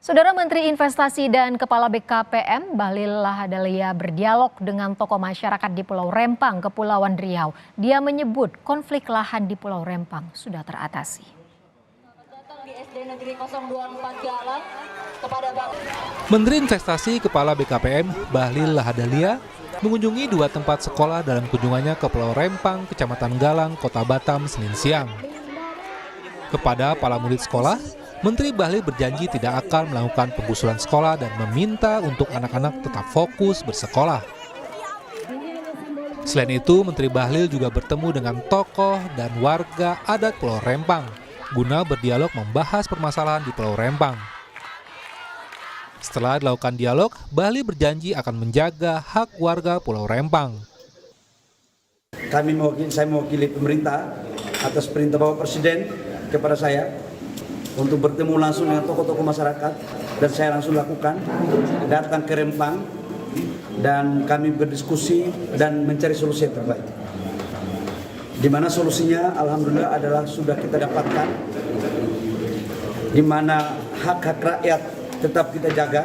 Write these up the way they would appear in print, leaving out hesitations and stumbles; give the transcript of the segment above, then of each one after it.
Saudara Menteri Investasi dan Kepala BKPM Bahlil Lahadalia berdialog dengan tokoh masyarakat di Pulau Rempang, Kepulauan Riau. Dia menyebut konflik lahan di Pulau Rempang sudah teratasi. Menteri Investasi Kepala BKPM Bahlil Lahadalia mengunjungi dua tempat sekolah dalam kunjungannya ke Pulau Rempang, Kecamatan Galang, Kota Batam, Senin siang. Kepada para murid sekolah, Menteri Bahlil berjanji tidak akan melakukan penggusuran sekolah dan meminta untuk anak-anak tetap fokus bersekolah. Selain itu, Menteri Bahlil juga bertemu dengan tokoh dan warga adat Pulau Rempang guna berdialog membahas permasalahan di Pulau Rempang. Setelah dilakukan dialog, Bahlil berjanji akan menjaga hak warga Pulau Rempang. Saya mewakili pemerintah atas perintah Bapak Presiden kepada saya untuk bertemu langsung dengan tokoh-tokoh masyarakat, dan saya langsung lakukan, datang ke Rempang dan kami berdiskusi dan mencari solusi yang terbaik. Di mana solusinya alhamdulillah adalah sudah kita dapatkan, di mana hak-hak rakyat tetap kita jaga.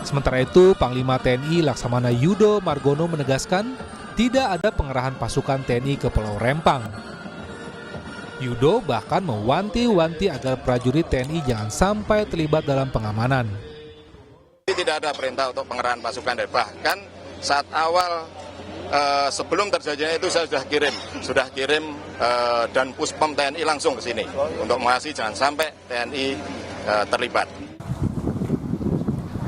Sementara itu, Panglima TNI Laksamana Yudo Margono menegaskan tidak ada pengerahan pasukan TNI ke Pulau Rempang. Yudo bahkan mewanti-wanti agar prajurit TNI jangan sampai terlibat dalam pengamanan. Tidak ada perintah untuk pengerahan pasukan, dan bahkan saat awal sebelum terjadinya itu saya sudah kirim dan Puspom TNI langsung ke sini untuk mengawasi jangan sampai TNI terlibat.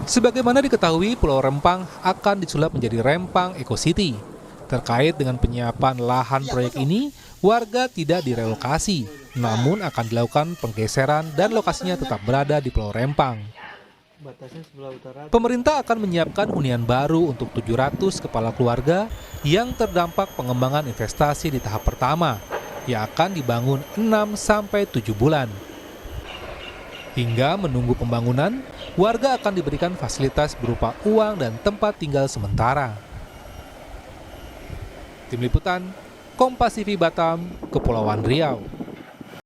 Sebagaimana diketahui, Pulau Rempang akan disulap menjadi Rempang Eco City. Terkait dengan penyiapan lahan proyek ini, warga tidak direlokasi, namun akan dilakukan penggeseran dan lokasinya tetap berada di Pulau Rempang. Pemerintah akan menyiapkan hunian baru untuk 700 kepala keluarga yang terdampak pengembangan investasi di tahap pertama, yang akan dibangun 6-7 bulan. Hingga menunggu pembangunan, warga akan diberikan fasilitas berupa uang dan tempat tinggal sementara. Tim Liputan, Kompas TV Batam, Kepulauan Riau.